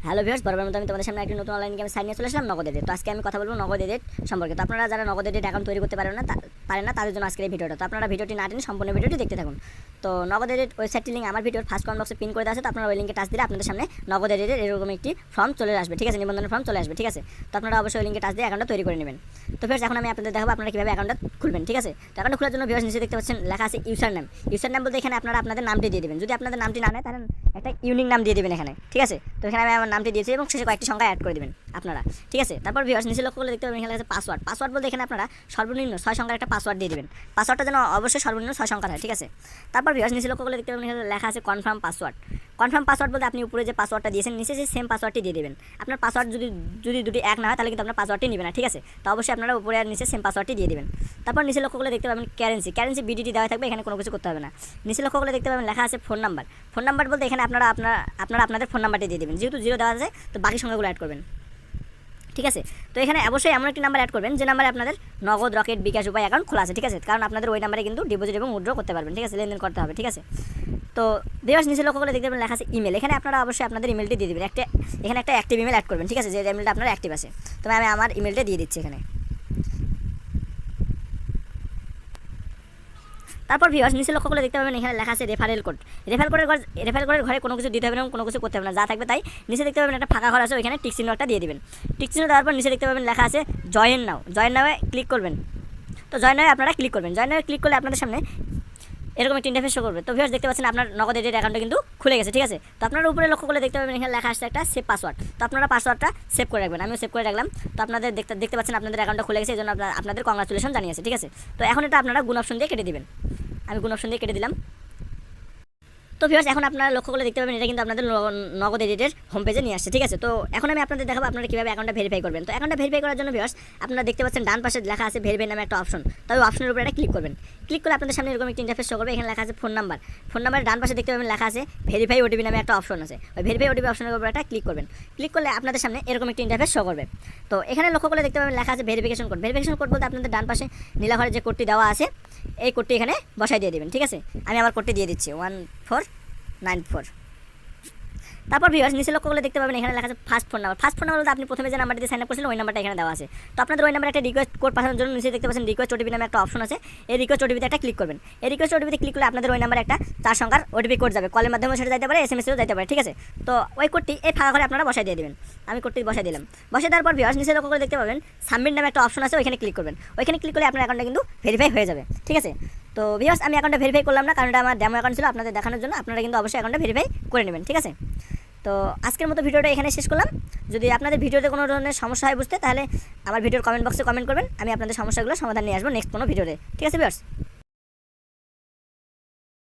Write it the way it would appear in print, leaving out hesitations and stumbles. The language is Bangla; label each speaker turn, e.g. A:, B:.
A: হ্যালো ভিউয়ার্স, বরাবর মতো আমি তোমাদের সামনে একটি নতুন অনলাইন গেম সাইন নিয়ে চলে আসলাম নগদ এডেট। তো আজকে আমি কথা বলবো নগদ এডেট সম্পর্কে। তো আপনারা যারা নগদ এডেট অ্যাকাউন্ট তৈরি করতে পারেন না তাদের জন্য আজকের এই ভিডিওটা। তো আপনারা ভিডিওটি না টেনে সম্পূর্ণ ভিডিওটি দেখতে থাকুন। তো নগদ এডেট ওয়েবসাইটটি লিঙ্ক আমার ভিডিওর ফার্স্ট কমেন্ট বক্সে পিন করে দেওয়া আছে। তো আপনারা ওই লিঙ্কে টাচ দিলে আপনাদের সামনে নগদ এডেটের এরকম একটি ফর্ম চলে আসবে, ঠিক আছে, নিবন্ধনের ফর্ম চলে আসবে, ঠিক আছে। তো আপনারা অবশ্যই ওই লিঙ্কে টাচ দিয়ে অ্যাকাউন্টটা তৈরি করে নেবেন। তো ভিউয়ার্স, এখন আমি আপনাদের দেখাবো আপনারা কীভাবে অ্যাকাউন্টটা খুলবেন, ঠিক আছে। তো অ্যাকাউন্ট খোলার জন্য ভিউয়ার্স নিচে দেখতে পাচ্ছেন লেখা আছে ইউজার নেম। ইউজার নেম বলতে এখানে আপনারা আপনাদের নামটি দিয়ে দেবেন। যদি আপনাদের নামটি না নেয় তাহলে একটা ইউনিক নাম দিয়ে দেবেন এখানে, ঠিক আছে। তো এখানে আমি আমার নামটি দিয়েছি এবং শেষে কয়েকটি সংখ্যা অ্যাড করে দেবেন আপনারা, ঠিক আছে। তারপর ভিউয়ার্স নিচে লক্ষ্য করলে দেখতে পাবেন এখানে আছে পাসওয়ার্ড। পাসওয়ার্ড বলতে এখানে আপনারা সর্বনিম্ন 6 সংখ্যার একটা পাসওয়ার্ড দিয়ে দেবেন। পাসওয়ার্ডটা যেন অবশ্যই সর্বনিম্ন 6 সংখ্যার হয়, ঠিক আছে। তারপর ভিউয়ার্স নিচে লক্ষ্য করলে দেখতে পাবেন এখানে লেখা আছে কনফার্ম পাসওয়ার্ড। কনফার্ম পাসওয়ার্ড বলতে আপনি উপরে যে পাসওয়ার্ডটা দিয়েছেন নিচে সেই সেম পাসওয়ার্ডটি দিয়ে দেবেন। আপনার পাসওয়ার্ড যদি দুটি এক না হয় তাহলে কিন্তু আপনার পাসওয়ার্ডটি নেবে না, ঠিক আছে। তো অবশ্যই আপনারা উপরে আর নিচে সেম পাসওয়ার্ডটি দিয়ে দেবেন। তারপর নিচে লক্ষ্য করলে দেখতে পাবেন কারেন্সি বিডিটি দেওয়া থাকবে, এখানে কোনো কিছু করতে হবে না। নিচে লক্ষ্য করলে দেখতে পাবেন লেখা আছে ফোন নাম্বার। ফোন নাম্বার বলতে এখানে আপনারা আপনাদের ফোন নাম্বারটি দিয়ে দেবেন। যেহেতু 0 দেওয়া আছে তো বাকি সংখ্যাগুলো অ্যাড করবেন, ঠিক আছে। তো এখানে অবশ্যই এমন একটি নাম্বার অ্যাড করবেন যে নাম্বারে আপনাদের নগদ, রকেট, বিকাশ, উপায় অ্যাকাউন্ট খোলা আছে, ঠিক আছে। কারণ আপনাদের ওই নাম্বারে কিন্তু ডিপোজিট এবং উইথড্র করতে পারবেন, ঠিক আছে, লেনদেন করতে হবে, ঠিক আছে। তো ভিউয়ার্স নিচে লক্ষ্য করে দেখতে পাবেন লেখা আছে ইমেল। এখানে আপনারা অবশ্যই আপনাদের ইমেলটি দিয়ে দেবেন। এখানে একটা অ্যাক্টিভ ইমেল অ্যাড করবেন, ঠিক আছে, যে ইমেলটা আপনার অ্যাক্টিভ আছে। তো আমি আমার ইমেলটা দিয়ে দিচ্ছি এখানে। তারপর ভিউয়ার্স নিচে লক্ষ্য করে দেখতে পাবেন এখানে লেখা আছে রেফারেল কোড। রেফারেল কোডের ঘরে কোনো কিছু দিতে হবে না, কোনো কিছু করতে হবে না, যা থাকবে তাই। নিচে দেখতে পাবেন একটা ফাঁকা ঘর আছে, ওইখানে টিক চিহ্ন একটা দিয়ে দিবেন। টিক চিহ্ন দেওয়ার পর নিচে দেখতে পাবেন লেখা আছে জয়েন নাও। জয়েন নাওয়ে ক্লিক করবেন। তো জয়েন নাওয়ে আপনারা ক্লিক করবেন। জয়েন নাওয়ে ক্লিক করলে আপনাদের সামনে এরকম একটা ইন্টারফেস শো করবে। তো ভিউয়ার্স দেখতে পাচ্ছেন আপনার নগদ এডেট অ্যাকাউন্টটা কিন্তু খুলে গেছে, ঠিক আছে। তো আপনারা উপরে লক্ষ্য করলে দেখতে পাবেন এখানে লেখা আসছে একটা সেভ পাসওয়ার্ড। তো আপনারা পাসওয়ার্ডটা সেভ করে রাখবেন। আমিও সেভ করে রাখলাম। তো আপনাদের দেখতে পাচ্ছেন আপনাদের অ্যাকাউন্টটা খুলে গেছে, এই জন্য আপনাদের কংগ্রাচুলেশন জানিয়েছে, ঠিক আছে। তো এখন এটা আপনারা গুণ অপশন দিয়ে কেটে দিবেন। আমি গুণ অপশন দিয়ে কেটে দিলাম। তো ভিউয়ার্স এখন আপনারা লক্ষ্য করে দেখতে পাবেন এটা কিন্তু আপনাদের নগদ এডিটের হোম পেজে নিয়ে আসছে, ঠিক আছে। তো এখন আমি আপনাদের দেখাবো আপনারা কীভাবে অ্যাকাউন্টটা ভেরিফাই করবেন। তো অ্যাকাউন্টটা ভেরিফাই করার জন্য ভিউয়ার্স আপনারা দেখতে পাচ্ছেন ডান পাশে লেখা আছে ভেরিফাই নামে একটা অপশন। তো ওই অপশনের উপরে একটা ক্লিক করবেন। ক্লিক করলে আপনাদের সামনে এরকম একটা ইন্টারফেস শো করবে। এখানে লেখা আছে ফোন নাম্বার। ফোন নাম্বারের ডান পাশে দেখতে পাবেন লেখা আছে ভেরিফাই ওটিপি নামে একটা অপশন আছে। ওই ভেরিফাই ওটিপি অপশনের উপরে একটা ক্লিক করবেন। ক্লিক করলে আপনাদের সামনে এরকম একটা ইন্টারফেস শো করবে। তো এখানে লক্ষ্য করলে দেখতে পাবেন লেখা আছে ভেরিফিকেশন কোড। ভেরিফিকেশন কোড বলতে আপনাদের ডান পাশে নীলা ঘরে যে কোডটি দেওয়া আছে এই কোডটি এখানে বসাই দিয়ে দেবেন, ঠিক আছে। আমি আমার কোডটি দিয়ে দিচ্ছি 1494। তারপর ভিউয়ার্স নিচে লক্ষ্য করলে দেখতে পাবেন এখানে লেখা আছে first phone number. First phone number বলতে আপনি প্রথমে যে নাম্বারটিতে সাইন আপ করেছিলেন ওই নাম্বারটা এখানে দেওয়া আছে। তো আপনাদের ওই নাম্বারে একটা রিকোয়েস্ট কোড পাঠানোর জন্য নিচে দেখতে পাচ্ছেন রিকোয়েস্ট ওটিপি নামে একটা অপশন আছে। এই রিকোয়েস্ট ওটিপিতে একটা ক্লিক করবেন। এই রিকোয়েস্ট ওটিপিতে ক্লিক করলে আপনাদের ওই নাম্বারে একটা 4 সংখ্যার ওটিপি কোড যাবে। কলের মাধ্যমেও সেটা যাইতে পারে, এসএমএসেও যাইতে পারে, ঠিক আছে। তো ওই কোডটি এই ফাঁকা ঘরে আপনারা বসাই দিয়ে দেবেন। আমি কোডটি বসাই দিলাম। বসাই দেওয়ার পর ভিউয়ার্স নিচে লক্ষ্য করে দেখতে পাবেন সাবমিট নামে একটা অপশন আছে, ওইখানে ক্লিক করবেন। ওইখানে ক্লিক করলে আপনার অ্যাকাউন্টটা কিন্তু ভেরিফাই হয়ে যাবে, ঠিক আছে। তো ভিউয়ার্স আমি অ্যাকাউন্টটা ভেরিফাই করলাম না, কারণ এটা আমার ডেমো অ্যাকাউন্ট ছিল আপনাদের দেখানোর জন্য। আপনারা কিন্তু অবশ্যই অ্যাকাউন্টটা ভেরিফাই করে নেবেন, ঠিক আছে। তো আজকের মতো ভিডিওটা এখানে শেষ করলাম। যদি আপনাদের ভিডিওতে কোনো ধরনের সমস্যা হয় বুঝতে, তাহলে আমার ভিডিওর কমেন্ট বক্সে কমেন্ট করবেন। আমি আপনাদের সমস্যাগুলো সমাধান নিয়ে আসবো নেক্সট কোনো ভিডিওতে, ঠিক আছে ভিউয়ার্স।